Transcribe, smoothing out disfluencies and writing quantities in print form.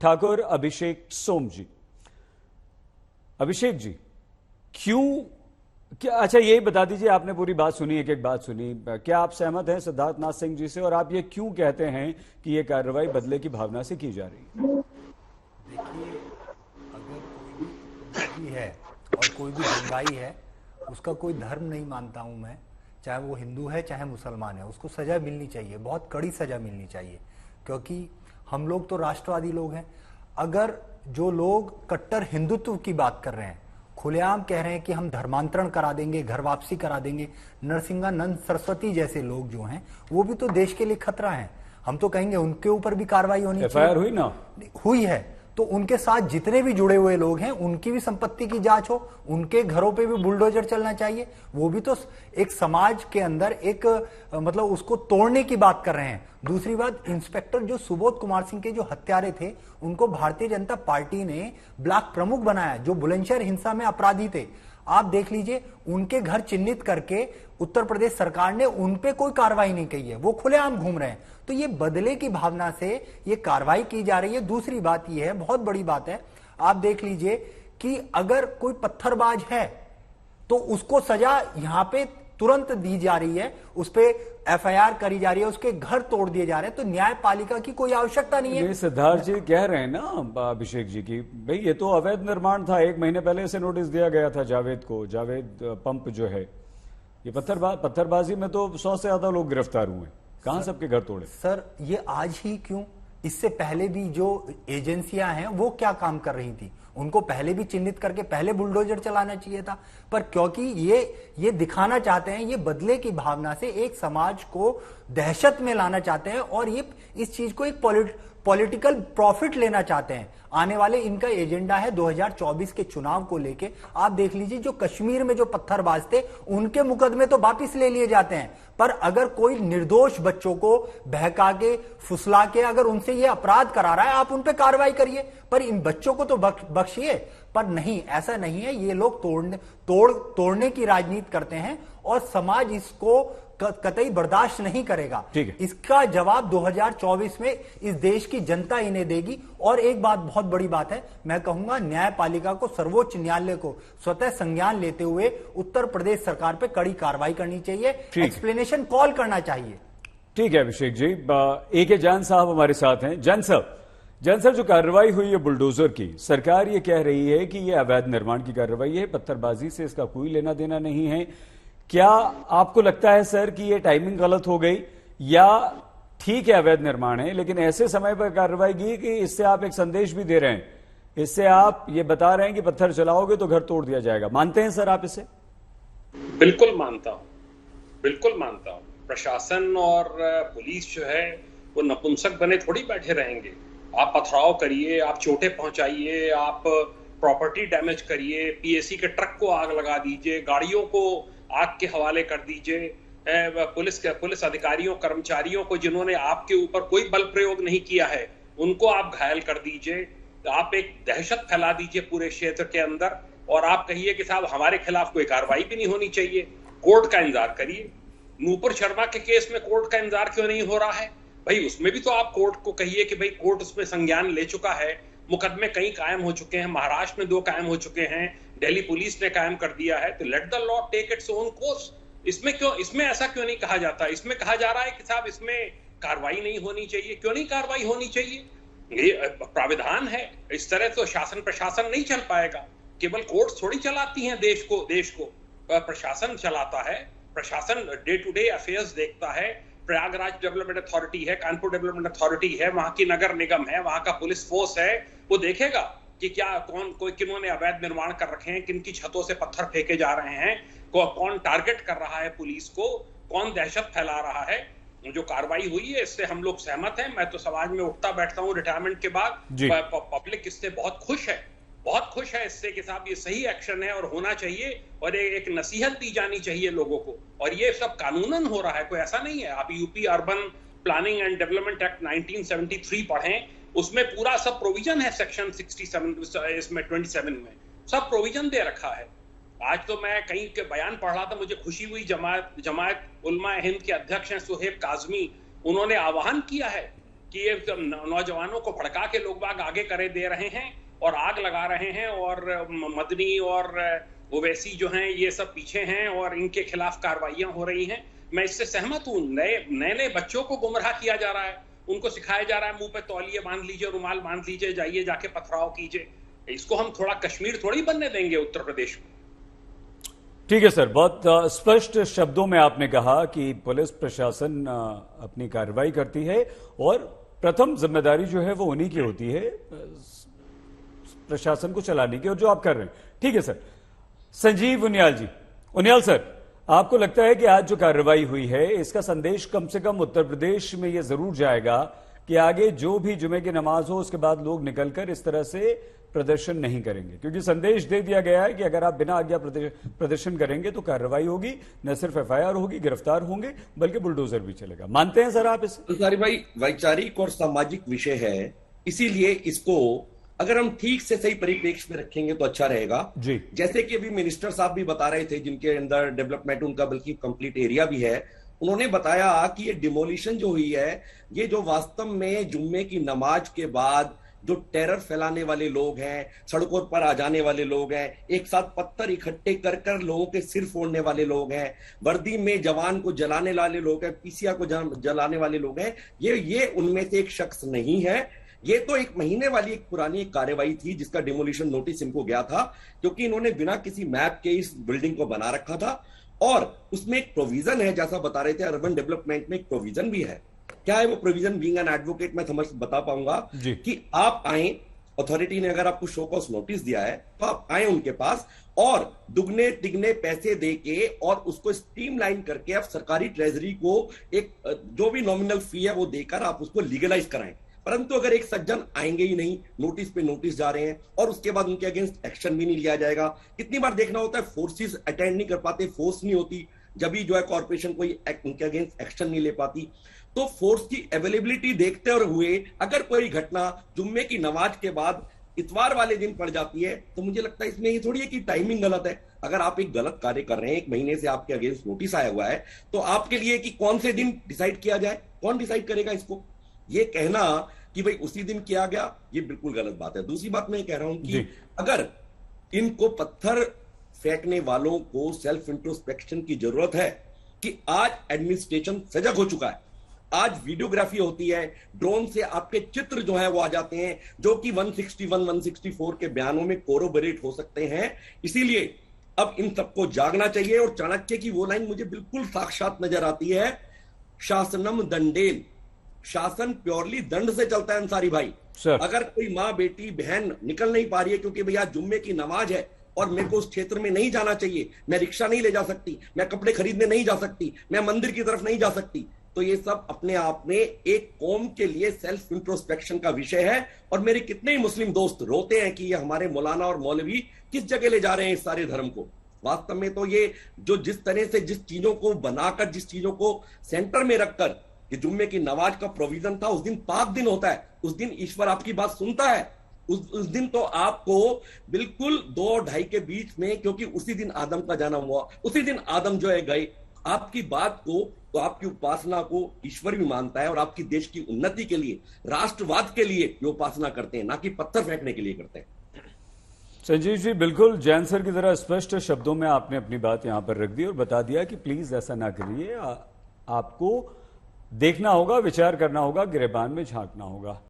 ठाकुर अभिषेक सोम जी। अभिषेक जी, क्यों क्या, अच्छा यही बता दीजिए, आपने पूरी बात सुनी, एक एक बात सुनी, क्या आप सहमत हैं सिद्धार्थ नाथ सिंह जी से, और आप ये क्यों कहते हैं कि ये कार्रवाई बदले की भावना से की जा रही है? देखिए, अगर कोई भी उग्रवादी है और कोई भी दंगाई है, उसका कोई धर्म नहीं मानता हूं मैं, चाहे वो हिंदू है चाहे मुसलमान है, उसको सजा मिलनी चाहिए, बहुत कड़ी सजा मिलनी चाहिए, क्योंकि हम लोग तो राष्ट्रवादी लोग हैं। अगर जो लोग कट्टर हिंदुत्व की बात कर रहे हैं, खुलेआम कह रहे हैं कि हम धर्मांतरण करा देंगे, घर वापसी करा देंगे, नरसिंहानंद सरस्वती जैसे लोग जो हैं वो भी तो देश के लिए खतरा हैं। हम तो कहेंगे उनके ऊपर भी कार्रवाई होनी चाहिए। एफआईआर हुई ना? हुई है, तो उनके साथ जितने भी जुड़े हुए लोग हैं उनकी भी संपत्ति की जांच हो, उनके घरों पे भी बुलडोजर चलना चाहिए। वो भी तो एक समाज के अंदर एक मतलब उसको तोड़ने की बात कर रहे हैं। दूसरी बात, इंस्पेक्टर जो सुबोध कुमार सिंह के जो हत्यारे थे, उनको भारतीय जनता पार्टी ने ब्लॉक प्रमुख बनाया, जो बुलंदशहर हिंसा में अपराधी थे। आप देख लीजिए, उनके घर चिन्हित करके उत्तर प्रदेश सरकार ने उन पे कोई कार्रवाई नहीं की है, वो खुलेआम घूम रहे हैं। तो ये बदले की भावना से ये कार्रवाई की जा रही है। दूसरी बात ये है, बहुत बड़ी बात है, आप देख लीजिए कि अगर कोई पत्थरबाज है तो उसको सजा यहां पे तुरंत दी जा रही है, उस पे एफआईआर करी जा रही है, उसके घर तोड़ दिए जा रहे हैं, तो न्यायपालिका की कोई आवश्यकता नहीं है। सिद्धार्थ जी कह रहे हैं ना अभिषेक जी की, भाई ये तो अवैध निर्माण था, 1 महीने पहले से नोटिस दिया गया था जावेद को, जावेद पंप जो है, ये पत्थरबाजी में तो 100 से ज्यादा लोग गिरफ्तार हुए, कहां सबके घर तोड़े? सर, ये आज ही क्यों, इससे पहले भी जो एजेंसियां हैं वो क्या काम कर रही थी, उनको पहले भी चिन्हित करके पहले बुलडोजर चलाना चाहिए था। पर क्योंकि ये दिखाना चाहते हैं, ये बदले की भावना से एक समाज को दहशत में लाना चाहते हैं, और ये इस चीज को एक पॉलिटिकल प्रॉफिट लेना चाहते हैं। आने वाले इनका एजेंडा है 2024 के चुनाव को लेके। आप देख लीजिए, जो कश्मीर में जो पत्थरबाज थे उनके मुकदमे तो वापिस ले लिए जाते हैं, पर अगर कोई निर्दोष बच्चों को बहका के फुसला के अगर उनसे ये अपराध करा रहा है, आप उन पे कार्रवाई करिए, पर इन बच्चों को तो बख्शिए। पर नहीं, ऐसा नहीं है। ये लोग तोड़ने की राजनीति करते हैं और समाज इसको कतई बर्दाश्त नहीं करेगा। इसका जवाब 2024 में इस देश की जनता इन्हें देगी। और एक बात, बहुत बड़ी बात है, मैं कहूंगा न्यायपालिका को, सर्वोच्च न्यायालय को स्वतः संज्ञान लेते हुए उत्तर प्रदेश सरकार पे कड़ी कार्रवाई करनी चाहिए, एक्सप्लेनेशन कॉल करना चाहिए। ठीक है अभिषेक जी। AK जान साहब हमारे साथ हैं। जान साहब, जो कार्रवाई हुई है बुलडोजर की, सरकार ये कह रही है कि ये अवैध निर्माण की कार्रवाई है, पत्थरबाजी से इसका कोई लेना देना नहीं है। क्या आपको लगता है सर कि ये टाइमिंग गलत हो गई, या ठीक है अवैध निर्माण है लेकिन ऐसे समय पर कार्रवाई की कि इससे आप एक संदेश भी दे रहे हैं, इससे आप ये बता रहे हैं कि पत्थर चलाओगे तो घर तोड़ दिया जाएगा? मानते हैं सर आप इसे? बिल्कुल मानता हूं, बिल्कुल मानता हूं। प्रशासन और पुलिस जो है वो नपुंसक बने थोड़ी बैठे रहेंगे। आप पथराव करिए, आप चोटें पहुंचाइए, आप प्रॉपर्टी डैमेज करिए, PAC के ट्रक को आग लगा दीजिए, गाड़ियों को आग के हवाले कर दीजिए, पुलिस अधिकारियों कर्मचारियों को जिन्होंने आपके ऊपर कोई बल प्रयोग नहीं किया है उनको आप घायल कर दीजिए, आप एक दहशत फैला दीजिए पूरे क्षेत्र के अंदर, और आप कहिए कि साहब हमारे खिलाफ कोई कार्रवाई भी नहीं होनी चाहिए, कोर्ट का इंतजार करिए। नूपुर शर्मा के केस में कोर्ट का इंतजार क्यों नहीं हो रहा है भाई? उसमें भी तो आप कोर्ट को कहिए कि भाई कोर्ट उसमें संज्ञान ले चुका है, मुकदमे कई कायम हो चुके हैं, महाराष्ट्र में 2 कायम हो चुके हैं, दिल्ली पुलिस ने कायम कर दिया है, तो let the law take its own course. इसमें ऐसा क्यों नहीं कहा जाता? इसमें कहा जा रहा है कि साहब इसमें कार्रवाई नहीं होनी चाहिए। क्यों नहीं कार्रवाई होनी चाहिए? ये प्राविधान है। इस तरह तो शासन प्रशासन नहीं चल पाएगा। केवल कोर्ट थोड़ी चलाती हैं देश को प्रशासन चलाता है। प्रशासन डे टू डे अफेयर्स देखता है। प्रयागराज डेवलपमेंट अथॉरिटी है, कानपुर डेवलपमेंट अथॉरिटी है, वहां की नगर निगम है, वहां का पुलिस फोर्स है, वो देखेगा कि क्या किन्होंने अवैध निर्माण कर रखे हैं, किन की छतों से पत्थर फेंके जा रहे हैं, कौन टारगेट कर रहा है पुलिस को, कौन दहशत फैला रहा है। जो कार्रवाई हुई है इससे हम लोग सहमत हैं। मैं तो समाज में उठता बैठता हूं रिटायरमेंट के बाद, पब्लिक इससे बहुत खुश है इससे कि साहब ये सही एक्शन है और होना चाहिए, और एक नसीहत दी जानी चाहिए लोगों को। और ये सब कानूनन हो रहा है, कोई ऐसा नहीं है। आप UP urban planning and development act 1973 पढ़ें, उसमें पूरा सब प्रोविजन है। सेक्शन 67 इसमें 27 में सब प्रोविजन दे रखा है। आज तो मैं कहीं के बयान पढ़ रहा था, मुझे खुशी हुई, जमायत उलमा हिंद के अध्यक्ष हैं सुहेब काजमी, उन्होंने आह्वान किया है कि ये नौजवानों को भड़का के लोग बाग आगे करे दे रहे हैं और आग लगा रहे हैं, और मदनी और ओवैसी जो हैं ये सब पीछे हैं और इनके खिलाफ कार्रवाइयां हो रही हैं। मैं इससे सहमत हूं। नए बच्चों को गुमराह किया जा रहा है, उनको सिखाया जा रहा है मुंह पे तौलिए बांध लीजिए, रुमाल बांध लीजिए, जाइए जाके पथराव कीजिए। इसको हम थोड़ा कश्मीर थोड़ी बनने देंगे उत्तर प्रदेश में। ठीक है सर, बहुत स्पष्ट शब्दों में आपने कहा कि पुलिस प्रशासन अपनी कार्रवाई करती है और प्रथम जिम्मेदारी जो है वो उन्हीं की होती है प्रशासन को चलाने की, और जो आप कर रहे हैं ठीक है सर। संजीव उनियाल जी, उनियाल सर, आपको लगता है कि आज जो कार्रवाई हुई है इसका संदेश कम से कम उत्तर प्रदेश में यह जरूर जाएगा कि आगे जो भी जुमे की नमाज हो उसके बाद लोग निकलकर इस तरह से प्रदर्शन नहीं करेंगे, क्योंकि संदेश दे दिया गया है कि अगर आप बिना आज्ञा प्रदर्शन करेंगे तो कार्रवाई होगी, न सिर्फ एफआईआर होगी, गिरफ्तार होंगे, बल्कि बुलडोजर भी चलेगा। मानते हैं सर आप इसे? अंसारी भाई, वैचारिक और सामाजिक विषय है, इसीलिए इसको अगर हम ठीक से सही परिप्रेक्ष्य में रखेंगे तो अच्छा रहेगा जी। जैसे कि अभी मिनिस्टर साहब भी बता रहे थे, जिनके अंदर डेवलपमेंट उनका बल्कि कंप्लीट एरिया भी है, उन्होंने बताया कि ये डिमोलिशन जो हुई है, ये जो वास्तव में जुम्मे की नमाज के बाद जो टेरर फैलाने वाले लोग हैं, सड़कों पर आ जाने वाले लोग हैं, एक साथ पत्थर इकट्ठे कर कर लोगों के सिर फोड़ने वाले लोग हैं, वर्दी में जवान को जलाने वाले लोग हैं, पीसीआर को जलाने वाले लोग हैं, ये उनमें से एक शख्स नहीं है। ये तो एक महीने वाली एक पुरानी कार्रवाई थी जिसका डिमोलिशन नोटिस इनको गया था, क्योंकि इन्होंने बिना किसी मैप के इस बिल्डिंग को बना रखा था और उसमें एक प्रोविजन है, जैसा बता रहे थे अर्बन डेवलपमेंट में एक प्रोविजन भी है। क्या है वो प्रोविजन? बीइंग एन एडवोकेट मैं समझ बता पाऊंगा कि आप आए, अथॉरिटी ने अगर आपको शो कॉज नोटिस दिया है तो आप आए उनके पास और दुगने तिगने पैसे देके और उसको स्ट्रीमलाइन करके आप सरकारी ट्रेजरी को एक जो भी नॉमिनल फी है वो देकर आप उसको लीगलाइज कराएं। परंतु अगर एक सज्जन आएंगे ही नहीं, नोटिस पे नोटिस जा रहे हैं और उसके बाद उनके अगेंस्ट एक्शन भी नहीं लिया जाएगा। कितनी बार देखना होता है फोर्सेस अटेंड नहीं कर पाते, फोर्स नहीं होती, जब भी जो है कॉर्पोरेशन कोई उनके अगेंस्ट एक्शन नहीं ले पाती। तो फोर्स की अवेलेबिलिटी देखते हुए अगर कोई घटना जुम्मे की नमाज के बाद इतवार वाले दिन पड़ जाती है तो मुझे लगता है इसमें ये थोड़ी है कि टाइमिंग गलत है। अगर आप एक गलत कार्य कर रहे हैं, एक महीने से आपके अगेंस्ट नोटिस आया हुआ है, तो आपके लिए कि कौन से दिन डिसाइड किया जाए, कौन डिसाइड करेगा इसको? ये कहना कि भाई उसी दिन किया गया, ये बिल्कुल गलत बात है। दूसरी बात मैं कह रहा हूं कि अगर इनको पत्थर फेंकने वालों को सेल्फ इंट्रोस्पेक्शन की जरूरत है कि आज एडमिनिस्ट्रेशन सजग हो चुका है, आज वीडियोग्राफी होती है, ड्रोन से आपके चित्र जो है वो आ जाते हैं जो कि 161, 164 के बयानों में कोरोबोरेट हो सकते हैं। इसीलिए अब इन सबको जागना चाहिए और चाणक्य की वो लाइन मुझे बिल्कुल साक्षात नजर आती है, शासनम दंडेन, शासन प्योरली दंड से चलता है अंसारी भाई। अगर कोई माँ बेटी बहन निकल नहीं पा रही है क्योंकि भैया जुम्मे की नमाज है और मेरे को उस क्षेत्र में नहीं जाना चाहिए, मैं रिक्शा नहीं ले जा सकती, मैं कपड़े खरीदने नहीं जा सकती, मैं मंदिर की तरफ नहीं जा सकती, तो ये सब अपने आप में एक कौम के लिए सेल्फ इंट्रोस्पेक्शन का विषय है। और मेरे कितने ही मुस्लिम दोस्त रोते हैं कि ये हमारे मौलाना और मौलवी किस जगह ले जा रहे हैं इस सारे धर्म को। वास्तव में तो ये जो जिस तरह से जिस चीजों को बनाकर, जिस चीजों को सेंटर में रखकर कि जुम्मे की नमाज का प्रोविजन था, उस दिन पाक दिन होता है, उस दिन ईश्वर आपकी बात सुनता है, उस दिन तो आपको बिल्कुल 2 और 2.5 के बीच में, क्योंकि उसी दिन आदम का जन्म हुआ, उसी दिन आदम जो है गए, आपकी बात को तो आपकी उपासना को ईश्वर भी मानता है और आपकी देश की उन्नति के लिए, राष्ट्रवाद के लिए ये उपासना करते हैं, ना कि पत्थर फेंकने के लिए करते हैं। संजीव जी, बिल्कुल जैन सर की तरह स्पष्ट शब्दों में आपने अपनी बात यहां पर रख दी और बता दिया कि प्लीज ऐसा ना करिए, आपको देखना होगा, विचार करना होगा, गिरेबान में झांकना होगा।